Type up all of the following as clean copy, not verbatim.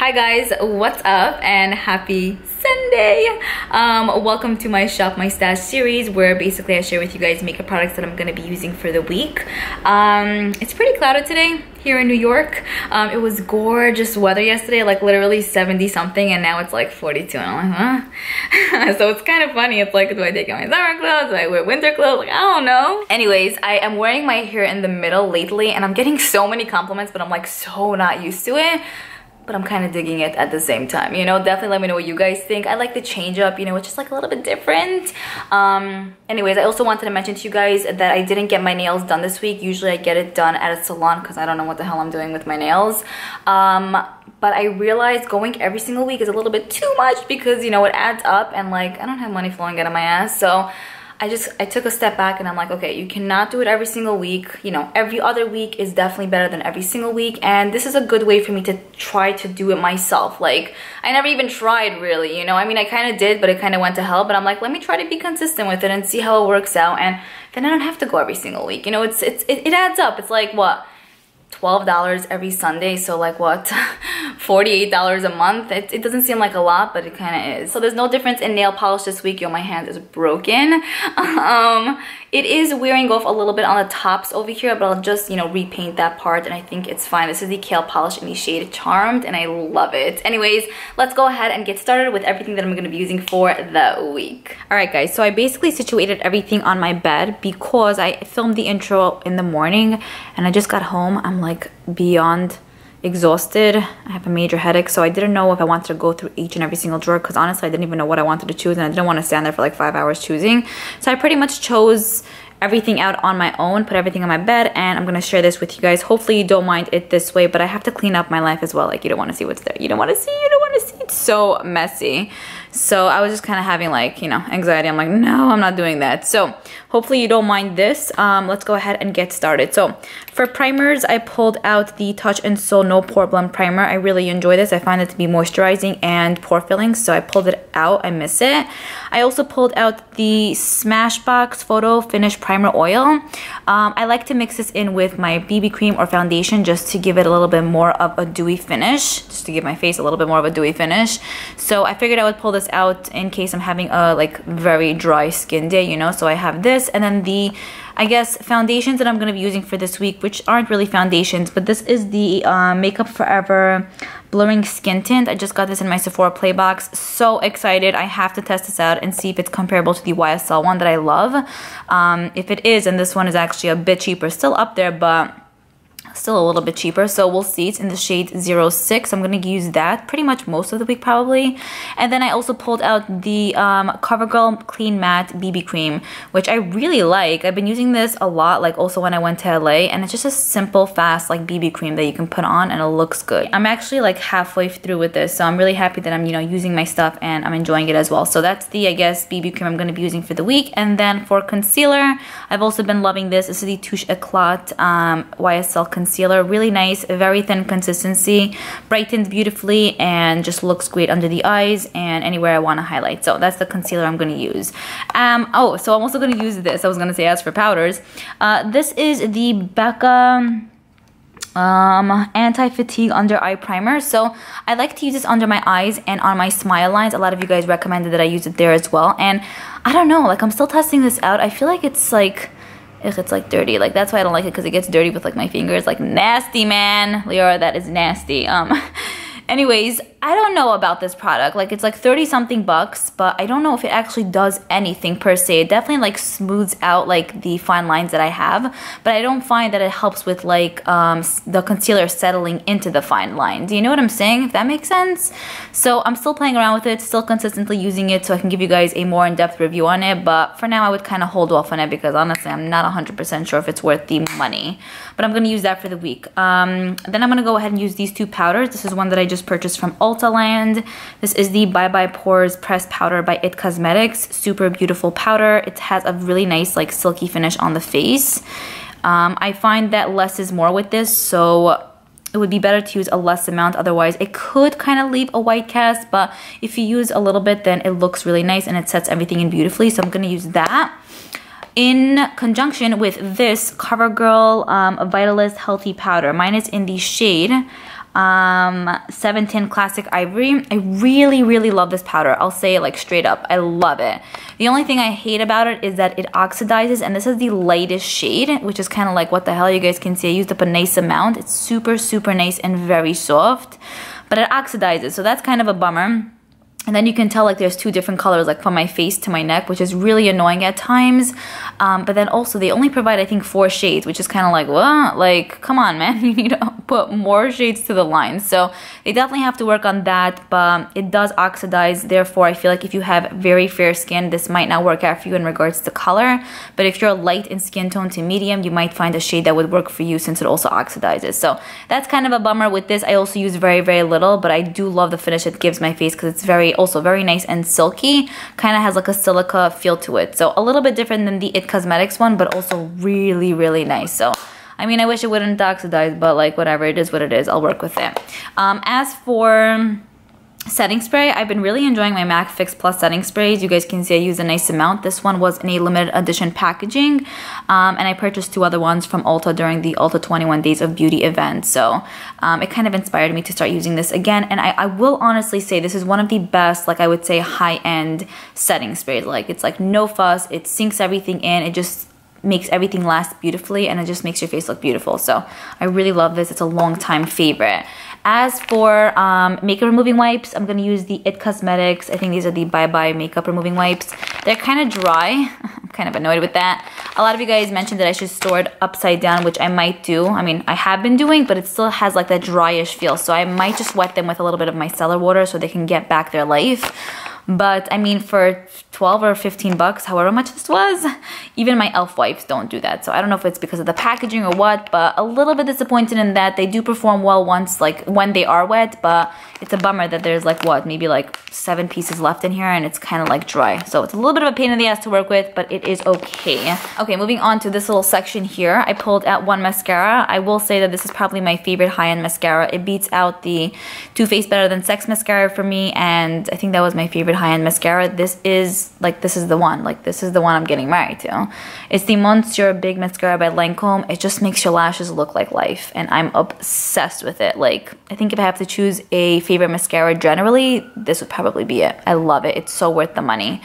Hi guys, what's up and happy Sunday. Welcome to my Shop My Stash series where basically I share with you guys makeup products that I'm going to be using for the week. It's pretty cloudy today here in New York. It was gorgeous weather yesterday, like literally 70 something, and now it's like 42 and I'm like, huh? So it's kind of funny. It's like, do I take out my summer clothes? Do I wear winter clothes? Like, I don't know. Anyways, I am wearing my hair in the middle lately and I'm getting so many compliments, but I'm like so not used to it. But I'm kind of digging it at the same time, you know. Definitely let me know what you guys think. I like the change up, you know, it's just like a little bit different. Anyways, I also wanted to mention to you guys that I didn't get my nails done this week. Usually I get it done at a salon because I don't know what the hell I'm doing with my nails. But I realized going every single week is a little bit too much because, you know, it adds up and like I don't have money flowing out of my ass. So I took a step back and I'm like, okay, you cannot do it every single week. You know, every other week is definitely better than every single week. And this is a good way for me to try to do it myself. Like, I never even tried really, you know. I mean, I kind of did, but it kind of went to hell. But I'm like, let me try to be consistent with it and see how it works out. And then I don't have to go every single week. You know, it adds up. It's like, what? $12 every Sunday, so like what, $48 a month. It doesn't seem like a lot, but it kind of is. So there's no difference in nail polish this week. Yo, my hand is broken. It is wearing off a little bit on the tops over here, but I'll just, you know, repaint that part and I think it's fine. This is the Kale polish in the shade Charmed and I love it. Anyways, let's go ahead and get started with everything that I'm going to be using for the week. Alright guys, so I basically situated everything on my bed because I filmed the intro in the morning and I just got home. I'm like beyond exhausted. I have a major headache, so I didn't know if I wanted to go through each and every single drawer because honestly I didn't even know what I wanted to choose and I didn't want to stand there for like 5 hours choosing. So I pretty much chose everything out on my own, put everything on my bed, and I'm gonna share this with you guys. Hopefully you don't mind it this way, but I have to clean up my life as well. Like, you don't want to see what's there. You don't want to see. It's so messy. So I was just kind of having like, you know, anxiety. I'm like, no, I'm not doing that. So hopefully you don't mind this. Let's go ahead and get started. So for primers, I pulled out the Touch in Sol No Pore Blend Primer. I really enjoy this. I find it to be moisturizing and pore filling, so I pulled it out. I miss it. I also pulled out the Smashbox Photo Finish Primer Oil. I like to mix this in with my BB cream or foundation just to give it a little bit more of a dewy finish, just to give my face a little bit more of a dewy finish. So I figured I would pull this out in case I'm having a like very dry skin day, you know. So I have this, and then the, I guess, foundations that I'm going to be using for this week, which aren't really foundations, but this is the Makeup Forever Blurring Skin Tint. I just got this in my Sephora Play Box. So excited. I have to test this out and see if it's comparable to the YSL one that I love. If it is, and this one is actually a bit cheaper, still up there, but still a little bit cheaper, so we'll see. It's in the shade 06. I'm gonna use that pretty much most of the week probably. And then I also pulled out the Covergirl Clean Matte BB Cream, which I really like. I've been using this a lot, like also when I went to LA, and it's just a simple, fast like BB cream that you can put on and it looks good. I'm actually like halfway through with this, so I'm really happy that I'm, you know, using my stuff and I'm enjoying it as well. So that's the, I guess, BB cream I'm gonna be using for the week. And then for concealer, I've also been loving this. This is the Touche Eclat YSL concealer. Really nice, very thin consistency, brightens beautifully and just looks great under the eyes and anywhere I want to highlight. So that's the concealer I'm going to use. Oh, so I'm also going to use this. I was going to say as for powders, this is the Becca anti-fatigue under eye primer. So I like to use this under my eyes and on my smile lines. A lot of you guys recommended that I use it there as well, and I don't know, like I'm still testing this out. I feel like it's like, if it's like dirty, like that's why I don't like it, because it gets dirty with like my fingers. Like nasty, man. Liora, that is nasty. Anyways, I don't know about this product. Like it's like 30 something bucks, but I don't know if it actually does anything per se. It definitely like smooths out like the fine lines that I have, but I don't find that it helps with like the concealer settling into the fine line. Do you know what I'm saying? If that makes sense? So I'm still playing around with it, still consistently using it so I can give you guys a more in-depth review on it, but for now I would kind of hold off on it because honestly I'm not 100% sure if it's worth the money. But I'm going to use that for the week. Then I'm going to go ahead and use these two powders. This is one that I just purchased from Ultaland. This is the Bye Bye Pores Pressed Powder by IT Cosmetics. Super beautiful powder. It has a really nice like silky finish on the face. I find that less is more with this, so it would be better to use a less amount. Otherwise it could kind of leave a white cast, but if you use a little bit then it looks really nice and it sets everything in beautifully. So I'm going to use that in conjunction with this CoverGirl Vitalist Healthy Powder. Mine is in the shade 710 Classic Ivory. I really love this powder. I'll say it like straight up. I love it. The only thing I hate about it is that it oxidizes, and this is the lightest shade, which is kind of like, what the hell, you guys can see I used up a nice amount. It's super nice and very soft, but it oxidizes, so that's kind of a bummer. And then you can tell like there's two different colors, like from my face to my neck, which is really annoying at times. But then also they only provide, I think, 4 shades, which is kind of like, what? Like, come on, man, you need to put more shades to the line. So they definitely have to work on that, but it does oxidize. Therefore, I feel like if you have very fair skin, this might not work out for you in regards to color. But if you're light in skin tone to medium, you might find a shade that would work for you since it also oxidizes. So that's kind of a bummer with this. I also use very little, but I do love the finish it gives my face because it's also very nice and silky, kind of has like a silica feel to it. So a little bit different than the It Cosmetics one, but also really nice. So I mean, I wish it wouldn't oxidize, but like whatever, it is what it is. I'll work with it. As for setting spray, I've been really enjoying my MAC Fix Plus setting sprays. You guys can see I use a nice amount. This one was in a limited edition packaging, and I purchased 2 other ones from Ulta during the Ulta 21 Days of Beauty event. So it kind of inspired me to start using this again, and I will honestly say this is one of the best, like I would say, high-end setting sprays. Like, it's like no fuss, it sinks everything in, it just makes everything last beautifully, and it just makes your face look beautiful. So I really love this. It's a long time favorite. As for makeup removing wipes, I'm going to use the It Cosmetics. I think these are the Bye Bye makeup removing wipes. They're kind of dry. I'm kind of annoyed with that. A lot of you guys mentioned that I should store it upside down, which I might do. I mean, I have been doing, but it still has like that dryish feel. So I might just wet them with a little bit of micellar water so they can get back their life. But I mean, for 12 or 15 bucks, however much this was, even my e.l.f. wipes don't do that. So I don't know if it's because of the packaging or what, but a little bit disappointed in that. They do perform well once, like when they are wet, but it's a bummer that there's like what, maybe like 7 pieces left in here, and it's kind of like dry. So it's a little bit of a pain in the ass to work with, but it is okay. Okay, moving on to this little section here. I pulled out one mascara. I will say that this is probably my favorite high-end mascara. It beats out the Too Faced Better Than Sex mascara for me, and I think that was my favorite high-end mascara. This is the one. Like, this is the one I'm getting married to. It's the Monsieur Big Mascara by Lancome. It just makes your lashes look like life, and I'm obsessed with it. Like, I think if I have to choose a favorite mascara generally, this would probably be it. I love it. It's so worth the money.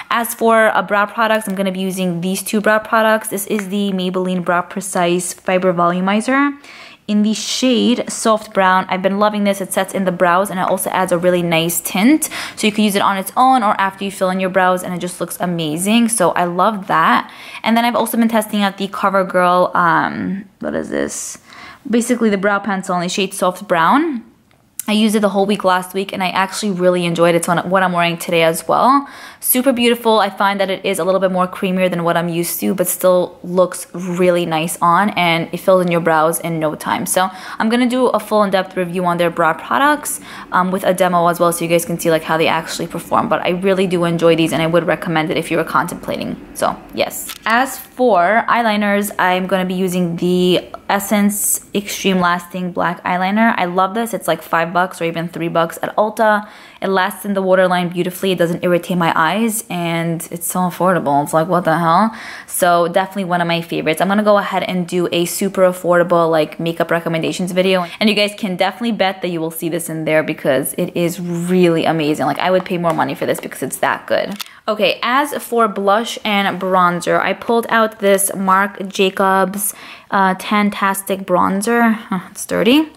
As for brow products, I'm going to be using these 2 brow products. This is the Maybelline Brow Precise Fiber Volumizer in the shade Soft Brown. I've been loving this. It sets in the brows, and it also adds a really nice tint. So you can use it on its own or after you fill in your brows, and it just looks amazing. So I love that. And then I've also been testing out the Covergirl, what is this? Basically the brow pencil in the shade Soft Brown. I used it the whole week last week, and I actually really enjoyed it. It's what I'm wearing today as well. Super beautiful. I find that it is a little bit more creamier than what I'm used to, but still looks really nice on, and it fills in your brows in no time. So I'm going to do a full in-depth review on their brow products with a demo as well, so you guys can see like how they actually perform. But I really do enjoy these, and I would recommend it if you were contemplating. So yes. As for eyeliners, I'm going to be using the Essence Extreme Lasting Black Eyeliner. I love this. It's like $5 or even $3 at Ulta. It lasts in the waterline beautifully. It doesn't irritate my eyes, and it's so affordable. It's like, what the hell? So definitely one of my favorites. I'm gonna go ahead and do a super affordable like makeup recommendations video, and you guys can definitely bet that you will see this in there because it is really amazing. Like, I would pay more money for this because it's that good. Okay, as for blush and bronzer, I pulled out this Marc Jacobs Tantastic Bronzer. It's dirty.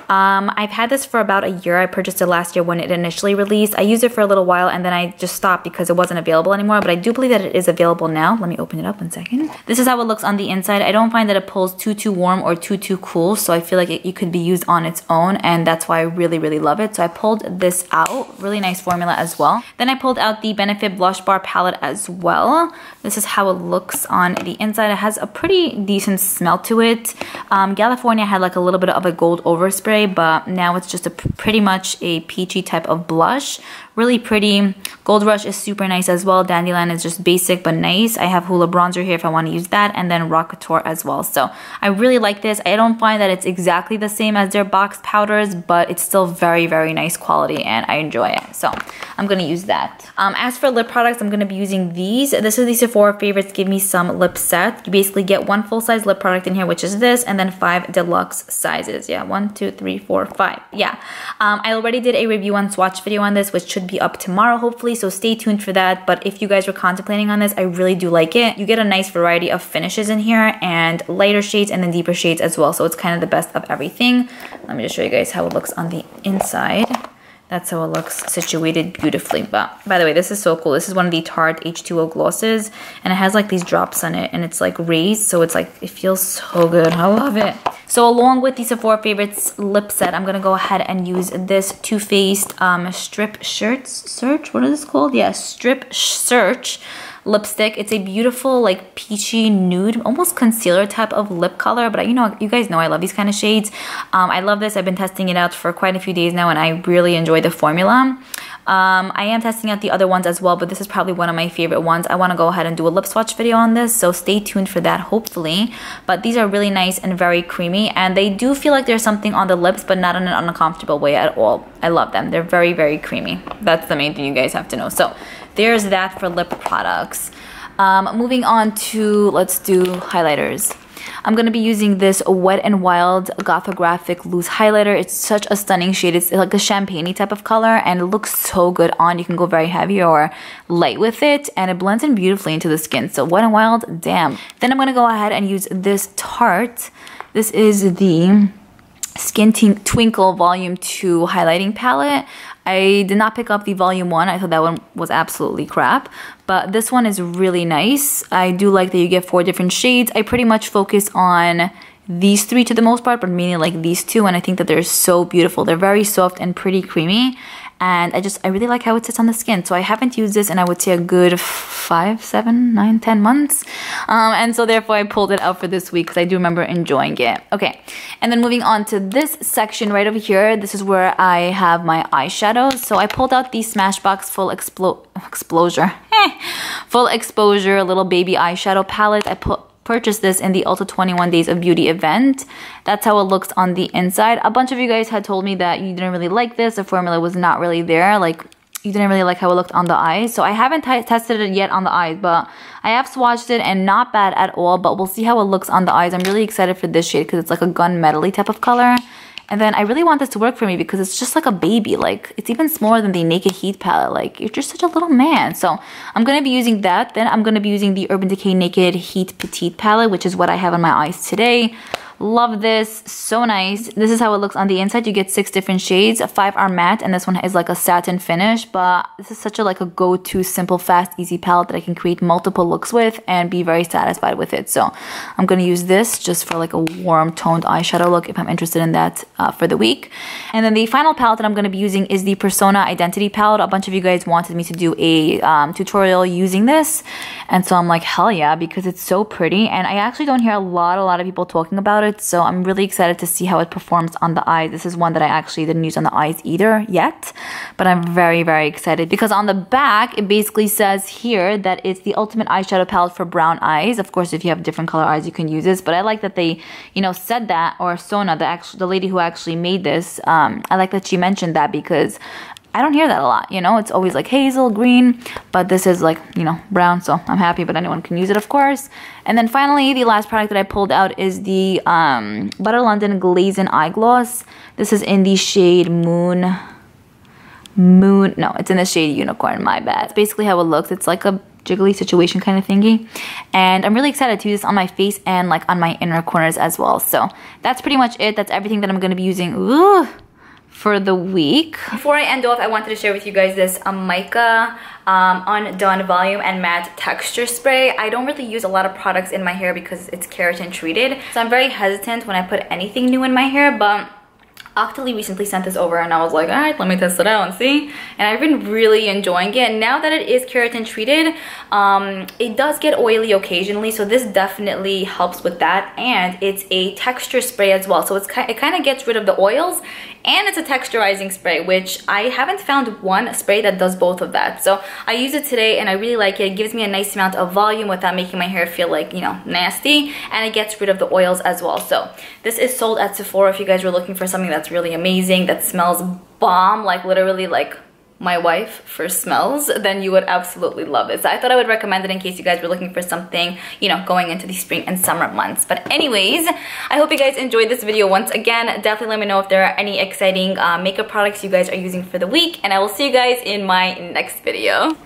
I've had this for about a year. I purchased it last year when it initially released. I used it for a little while, and then I just stopped because it wasn't available anymore, but I do believe that it is available now. Let me open it up 1 second. This is how it looks on the inside. I don't find that it pulls too warm or too cool, so I feel like it could be used on its own, and that's why I really love it. So I pulled this out. Really nice formula as well. Then I pulled out the Benefit Blush Bar palette as well. This is how it looks on the inside. It has a pretty decent smell to it. California had like a little bit of a gold overspray, but now it's just pretty much a peachy type of blush. Really pretty. Gold Rush is super nice as well. Dandelion is just basic but nice. I have Hoola bronzer here if I want to use that, and then Rock Couture as well. So I really like this. I don't find that it's exactly the same as their boxed powders, but it's still very nice quality, and I enjoy it. So I'm going to use that. As for lip products, I'm going to be using these. This is the Sephora Favorites Give Me Some Lip Set. You basically get 1 full-size lip product in here, which is this, and then 5 deluxe sizes. Yeah, 1, 2, 3, 4, 5. Yeah, I already did a review and swatch video on this, which should be up tomorrow, hopefully, so stay tuned for that. But if you guys were contemplating on this, I really do like it. You get a nice variety of finishes in here, and lighter shades and then deeper shades as well, so it's kind of the best of everything. Let me just show you guys how it looks on the inside. That's how it looks situated beautifully. But by the way, this is so cool. This is one of the Tarte H2O glosses, and it has like these drops on it, and it's like raised, so it's like, it feels so good. I love it. So along with the Sephora Favorites lip set, I'm gonna go ahead and use this Too Faced Strip Search. What is this called? Yeah, Strip Search lipstick. It's a beautiful like peachy nude, almost concealer type of lip color, but you guys know I love these kind of shades. I love this. I've been testing it out for quite a few days now, and I really enjoy the formula. I am testing out the other ones as well, but this is probably one of my favorite ones. I want to go ahead and do a lip swatch video on this, so stay tuned for that, hopefully. But these are really nice and very creamy, and they do feel like there's something on the lips, but not in an uncomfortable way at all. I love them. They're very, very creamy. That's the main thing you guys have to know. So there's that for lip products. Moving on to, let's do highlighters. I'm going to be using this Wet n Wild Gothographic Loose Highlighter. It's such a stunning shade. It's like a champagne-y type of color, and it looks so good on. You can go very heavy or light with it, and it blends in beautifully into the skin. So Wet n Wild, damn. Then I'm going to go ahead and use this Tarte. This is the Skin Twinkle Volume 2 highlighting palette. I did not pick up the volume 1. I thought that one was absolutely crap. But this one is really nice. I do like that you get 4 different shades. I pretty much focus on these 3 to the most part, but mainly like these 2. And I think that they're so beautiful. They're very soft and pretty creamy. And I really like how it sits on the skin. So I haven't used this in, I would say, a good 5, 7, 9, 10 months. And so therefore I pulled it out for this week because I do remember enjoying it. Okay, and then moving on to this section right over here. This is where I have my eyeshadows. So I pulled out the Smashbox Full Exposure Little Baby Eyeshadow Palette. I purchased this in the Ulta 21 Days of Beauty event. That's how it looks on the inside. A bunch of you guys had told me that you didn't really like this. The formula was not really there. Like, you didn't really like how it looked on the eyes. So I haven't tested it yet on the eyes, but I have swatched it and not bad at all. But we'll see how it looks on the eyes. I'm really excited for this shade because it's like a gunmetal-y type of color. And then I really want this to work for me because it's just like a baby. Like, it's even smaller than the Naked Heat palette. Like, you're just such a little man. So I'm going to be using that. Then I'm going to be using the Urban Decay Naked Heat Petite palette, which is what I have on my eyes today. Love this. So nice. This is how it looks on the inside. You get 6 different shades. 5 are matte, and this one is like a satin finish. But this is such a like a go-to simple, fast, easy palette that I can create multiple looks with and be very satisfied with it. So I'm going to use this just for like a warm toned eyeshadow look if I'm interested in that for the week. And then the final palette that I'm going to be using is the Persona Identity palette. A bunch of you guys wanted me to do a tutorial using this. And so I'm like, hell yeah, because it's so pretty. And I actually don't hear a lot of people talking about it. So I'm really excited to see how it performs on the eyes. This is one that I actually didn't use on the eyes either yet, but I'm very, very excited because on the back, it basically says here that it's the ultimate eyeshadow palette for brown eyes. Of course, if you have different color eyes, you can use this, but I like that they, said that, or Sona, the lady who actually made this, I like that she mentioned that because I don't hear that a lot, it's always like hazel, green, but this is like, brown, so I'm happy, but anyone can use it, of course. And then finally, the last product that I pulled out is the Butter London Glazing Eye Gloss. This is in the shade no, it's in the shade Unicorn, my bad. It's basically how it looks. It's like a jiggly situation kind of thingy, and I'm really excited to use this on my face and like on my inner corners as well. So that's pretty much it. That's everything that I'm going to be using. Ooh, for the week. Before I end off, I wanted to share with you guys this Mica Undone Volume and Matte Texture Spray. I don't really use a lot of products in my hair because it's keratin treated, so I'm very hesitant when I put anything new in my hair, but Octoly recently sent this over and I was like, alright, let me test it out and see. And I've been really enjoying it. And now that it is keratin treated, it does get oily occasionally, so this definitely helps with that. And it's a texture spray as well, so it kind of gets rid of the oils, and it's a texturizing spray, which I haven't found one spray that does both of that. So I use it today and I really like it. It gives me a nice amount of volume without making my hair feel like, nasty, and it gets rid of the oils as well. So this is sold at Sephora if you guys were looking for something that's really amazing, that smells bomb, like literally like my wife for smells, then you would absolutely love it. So I thought I would recommend it in case you guys were looking for something, you know, going into the spring and summer months. But anyways, I hope you guys enjoyed this video. Once again, definitely let me know if there are any exciting makeup products you guys are using for the week, and I will see you guys in my next video.